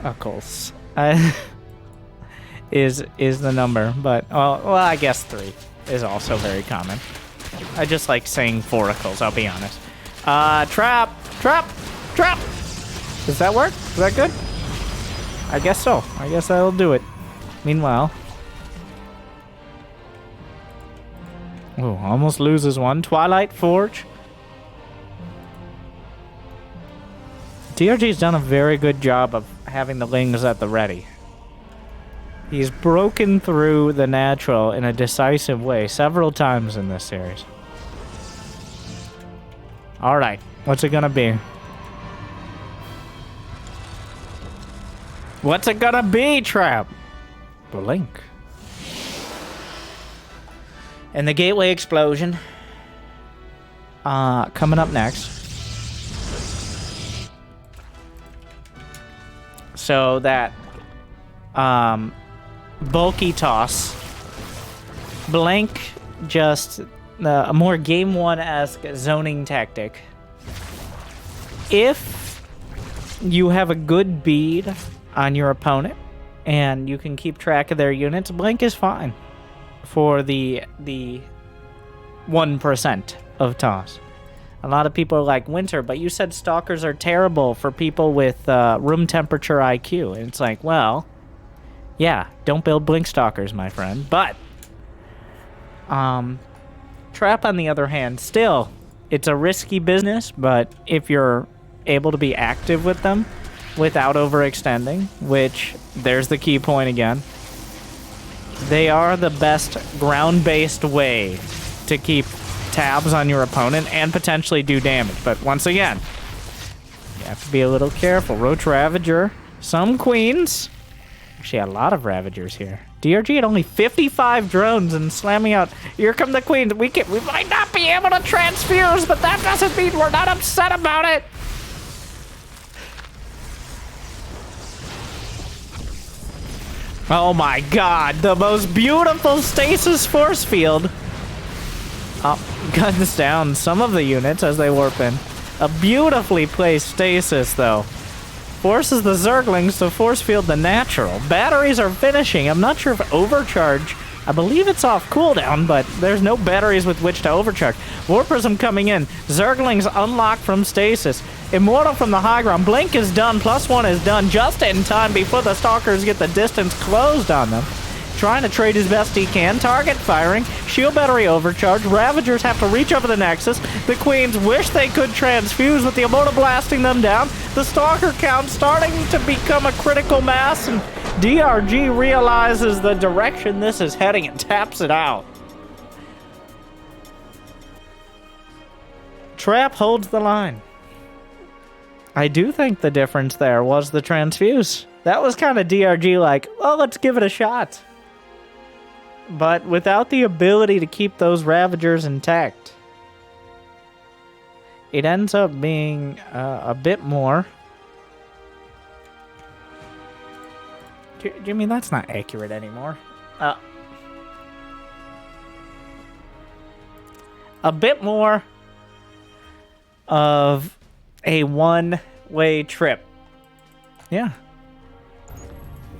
Oracles is the number, but well, I guess 3 is also very common. I just like saying 4 Oracles, I'll be honest. Trap! Does that work? Is that good? I guess so. I guess that'll do it. Meanwhile... Oh, almost loses one. Twilight Forge. DRG's done a very good job of having the Lings at the ready. He's broken through the natural in a decisive way several times in this series. Alright, what's it gonna be? What's it gonna be, Trap? Blink. And the Gateway Explosion. Coming up next. So that, bulky toss. Blank, just a more Game 1-esque zoning tactic. If you have a good bead on your opponent and you can keep track of their units, blank is fine for the 1% of toss. A lot of people are like, Winter, but you said stalkers are terrible for people with room temperature IQ. And it's like, well, yeah, don't build blink stalkers, my friend. But Trap, on the other hand, still, it's a risky business, but if you're able to be active with them without overextending, which there's the key point again, they are the best ground-based way to keep tabs on your opponent and potentially do damage. But once again, you have to be a little careful. Roach Ravager, some Queens. Actually, a lot of Ravagers here. DRG had only 55 drones and slamming out. Here come the Queens. We might not be able to transfuse, but that doesn't mean we're not upset about it. Oh my god, the most beautiful stasis force field. Oh, guns down some of the units as they warp in. A beautifully placed stasis, though. Forces the Zerglings to force field the natural. Batteries are finishing. I'm not sure if Overcharge I believe it's off cooldown, but there's no batteries with which to overcharge. War Prism coming in. Zerglings unlocked from stasis. Immortal from the high ground. Blink is done. +1 is done just in time before the Stalkers get the distance closed on them. Trying to trade as best he can. Target firing. Shield battery overcharge. Ravagers have to reach over the Nexus. The Queens wish they could transfuse with the Immortal blasting them down. The Stalker count starting to become a critical mass, and DRG realizes the direction this is heading and taps it out. Trap holds the line. I do think the difference there was the transfuse. That was kind of DRG like, oh, let's give it a shot. But without the ability to keep those Ravagers intact, it ends up being a bit more. Jimmy, that's not accurate anymore. A bit more of a one-way trip. Yeah.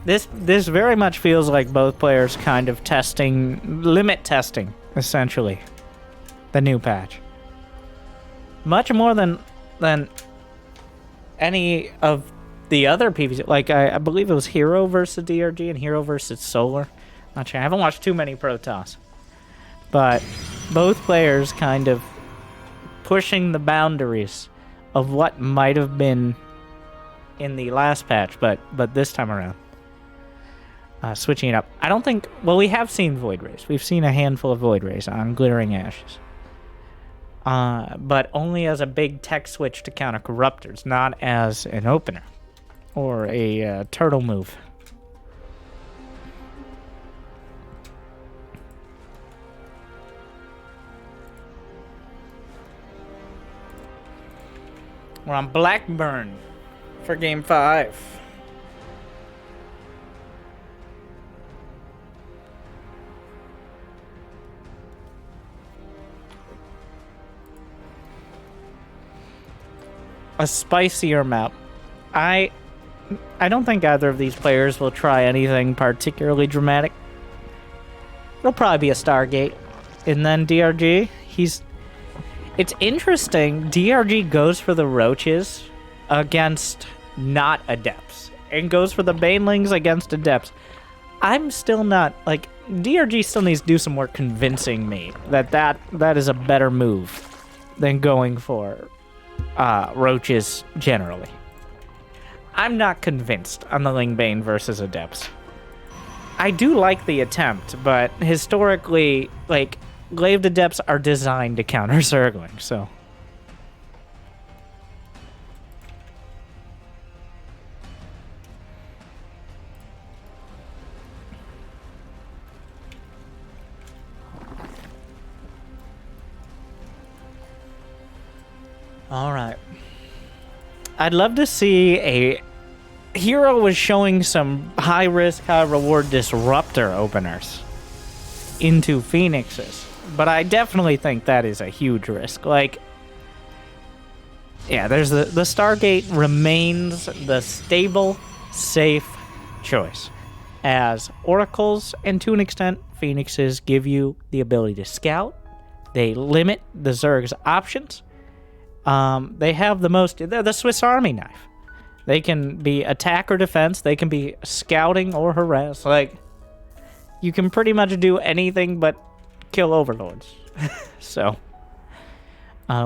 This very much feels like both players kind of limit testing, essentially, the new patch. Much more than any of the other PvZ. Like, I believe it was Hero versus DRG and Hero versus Solar. Not sure. I haven't watched too many Protoss. But both players kind of pushing the boundaries of what might have been in the last patch, but this time around. Switching it up. I don't think... Well, we have seen Void Rays. We've seen a handful of Void Rays on Glittering Ashes. But only as a big tech switch to counter Corruptors, not as an opener. Or a turtle move. We're on Blackburn for Game 5. A spicier map. I don't think either of these players will try anything particularly dramatic. It'll probably be a Stargate. And then DRG, it's interesting, DRG goes for the Roaches against not Adepts. And goes for the Banelings against Adepts. I'm still not, like, DRG still needs to do some work convincing me that is a better move than going for Roaches generally. I'm not convinced on the Lingbane versus Adepts. I do like the attempt, but historically, like, Glaved Adepts are designed to counter Zergling, so... Alright. I'd love to see a... Hero was showing some high-risk, high-reward Disruptor openers into Phoenixes. But I definitely think that is a huge risk. Like, yeah, there's the Stargate remains the stable, safe choice. As Oracles, and to an extent, Phoenixes give you the ability to scout. They limit the Zerg's options. They have they're the Swiss Army knife. They can be attack or defense. They can be scouting or harass. Like, you can pretty much do anything but kill overlords. So,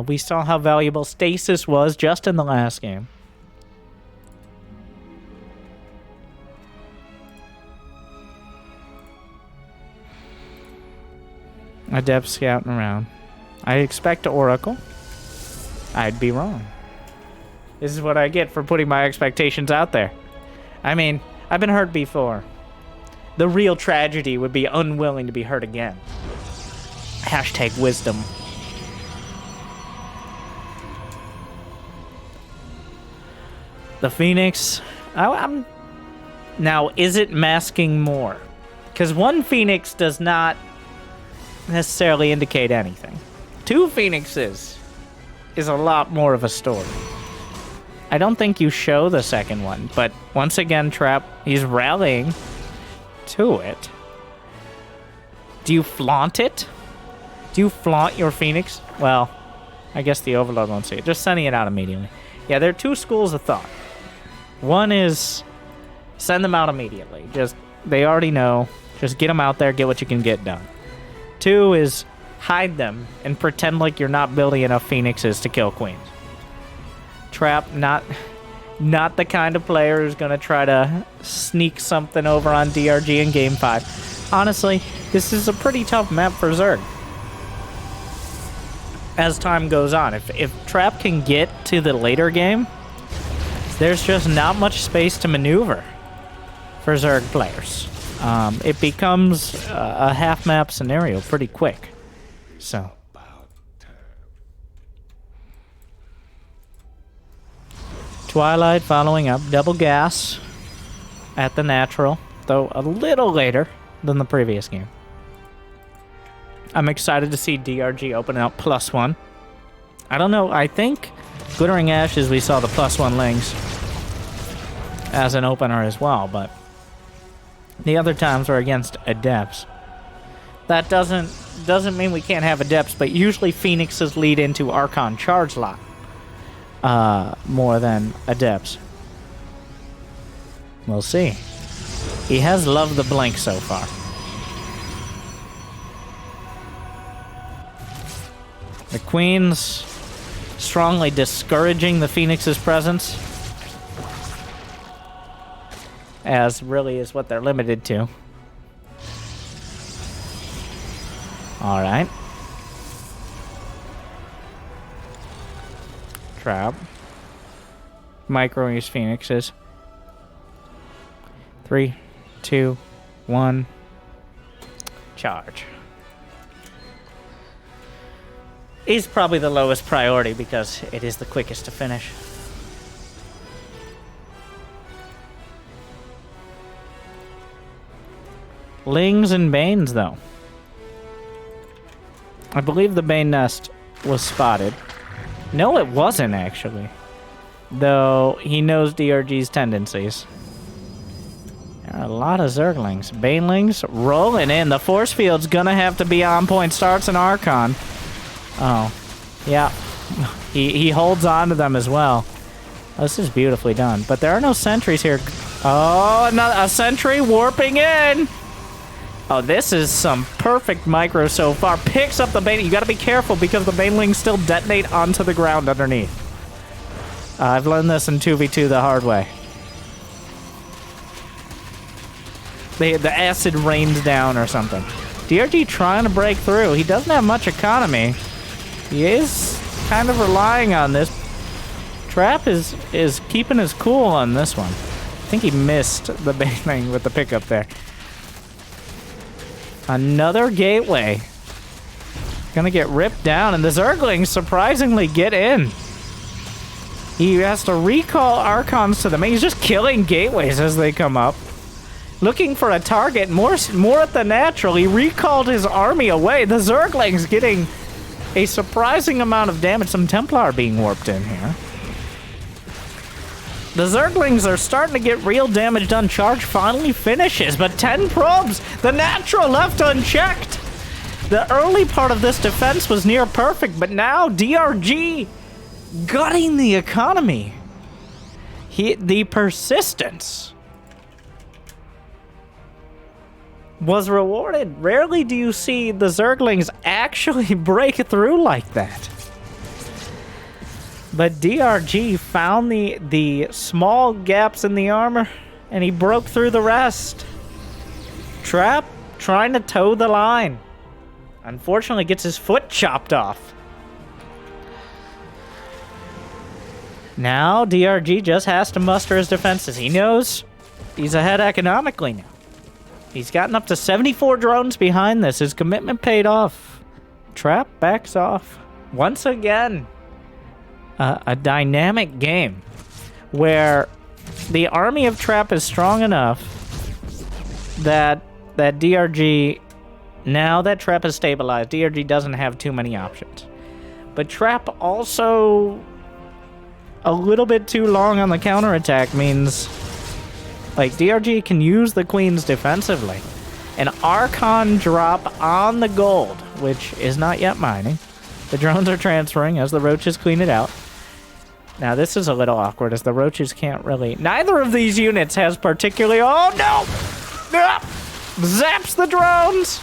we saw how valuable stasis was just in the last game. Adept scouting around. I expect Oracle. I'd be wrong. This is what I get for putting my expectations out there. I mean, I've been hurt before. The real tragedy would be unwilling to be hurt again. Hashtag wisdom. The Phoenix. Now, is it masking more? Because one Phoenix does not necessarily indicate anything. Two Phoenixes is a lot more of a story. I don't think you show the second one, but once again, Trap, he's rallying to it. Do you flaunt it? Do you flaunt your Phoenix? Well, I guess the Overlord won't see it. Just sending it out immediately. Yeah, there are two schools of thought. One is send them out immediately. They already know. Just get them out there, get what you can get done. Two is hide them and pretend like you're not building enough Phoenixes to kill queens. Trap, not the kind of player who's going to try to sneak something over on DRG in Game 5. Honestly, this is a pretty tough map for Zerg. As time goes on, if Trap can get to the later game, there's just not much space to maneuver for Zerg players. It becomes a half-map scenario pretty quick. So. Twilight following up. Double gas at the natural, though a little later than the previous game. I'm excited to see DRG open up +1. I don't know. I think Glittering Ashes, we saw the +1 Lings as an opener as well, but the other times were against Adepts. That doesn't mean we can't have Adepts, but usually Phoenixes lead into Archon charge lot more than Adepts. We'll see. He has loved the blink so far. The Queen's strongly discouraging the Phoenix's presence, as really is what they're limited to. Alright. Trap. Micro use Phoenixes. 3, 2, 1. Charge. Is probably the lowest priority because it is the quickest to finish. Lings and Banes, though. I believe the Bane nest was spotted. No, it wasn't, actually. Though he knows DRG's tendencies. There are a lot of Zerglings. Banelings rolling in. The force field's gonna have to be on point. Starts an Archon. Oh, yeah. He holds on to them as well. Oh, this is beautifully done. But there are no sentries here. Oh, a sentry warping in. Oh, this is some perfect micro so far. Picks up the Bane. You got to be careful because the Banelings still detonate onto the ground underneath. I've learned this in 2v2 the hard way. The acid rains down or something. DRG trying to break through. He doesn't have much economy. He is kind of relying on this. Trap is keeping his cool on this one. I think he missed the Baneling with the pickup there. Another gateway. Gonna get ripped down, and the Zerglings surprisingly get in. He has to recall Archons to them. He's just killing gateways as they come up. Looking for a target, more at the natural. He recalled his army away. The Zerglings getting a surprising amount of damage. Some Templar being warped in here. The Zerglings are starting to get real damage done. Charge finally finishes, but 10 probes. The natural left unchecked. The early part of this defense was near perfect, but now DRG gutting the economy. The persistence was rewarded. Rarely do you see the Zerglings actually break through like that. But DRG found the small gaps in the armor, and he broke through the rest. Trap trying to toe the line. Unfortunately, gets his foot chopped off. Now, DRG just has to muster his defenses. He knows he's ahead economically now. He's gotten up to 74 drones behind this. His commitment paid off. Trap backs off. Once again, a dynamic game where the army of Trap is strong enough that DRG, now that Trap is stabilized, DRG doesn't have too many options. But Trap also a little bit too long on the counterattack means like DRG can use the queens defensively. An Archon drop on the gold, which is not yet mining. The drones are transferring as the roaches clean it out. Now, this is a little awkward as the roaches can't really... Neither of these units has particularly... Oh, no! Ah! Zaps the drones!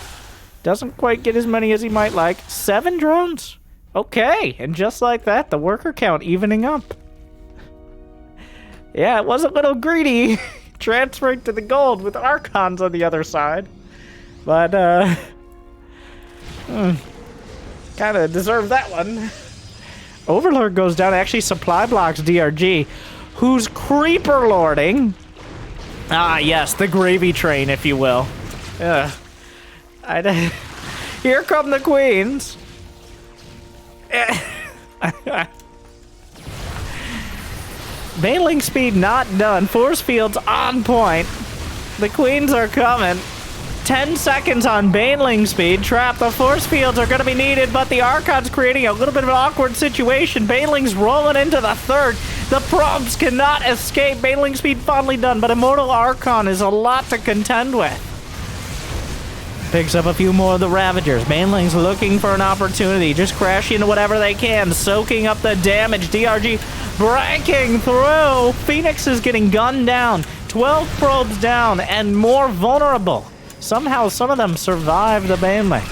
Doesn't quite get as many as he might like. 7 drones? Okay, and just like that, the worker count evening up. Yeah, it was a little greedy transferring to the gold with Archons on the other side. But, kind of deserved that one. Overlord goes down, actually supply blocks DRG, who's creeper lording. Ah, yes, the gravy train, if you will. Here come the queens. Baneling speed not done. Force fields on point. The queens are coming. 10 seconds on Baneling speed. Trap. The force fields are going to be needed, but the Archon's creating a little bit of an awkward situation. Baneling's rolling into the third. The probes cannot escape. Baneling speed finally done, but Immortal Archon is a lot to contend with. Picks up a few more of the Ravagers. Baneling's looking for an opportunity. Just crashing into whatever they can. Soaking up the damage. DRG breaking through. Phoenix is getting gunned down. 12 probes down and more vulnerable. Somehow, some of them survive the Baneling.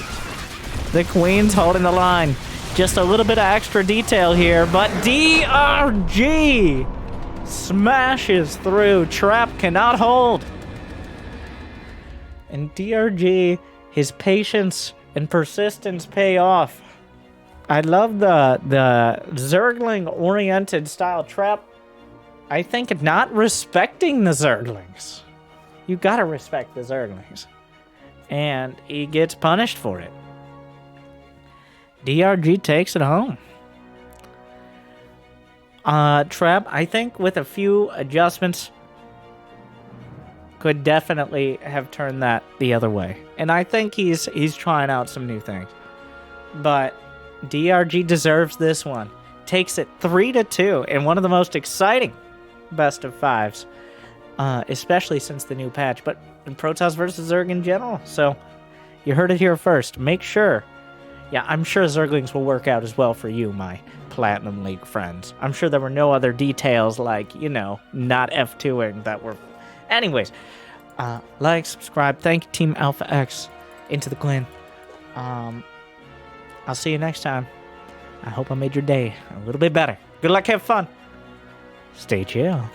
The Queen's holding the line. Just a little bit of extra detail here, but DRG smashes through. Trap cannot hold. And DRG, his patience and persistence pay off. I love the Zergling-oriented style Trap. I think not respecting the Zerglings. You gotta respect the Zerglings. And he gets punished for it. DRG takes it home. Trap, I think with a few adjustments, could definitely have turned that the other way. And I think he's trying out some new things. But DRG deserves this one. Takes it 3-2 in one of the most exciting best of fives. Especially since the new patch, but in Protoss versus Zerg in general. So, you heard it here first. Make sure. Yeah, I'm sure Zerglings will work out as well for you, my Platinum League friends. I'm sure there were no other details like, you know, not F2ing that were... Anyways, like, subscribe. Thank you, Team Alpha X. Into the clan. I'll see you next time. I hope I made your day a little bit better. Good luck, have fun. Stay chill.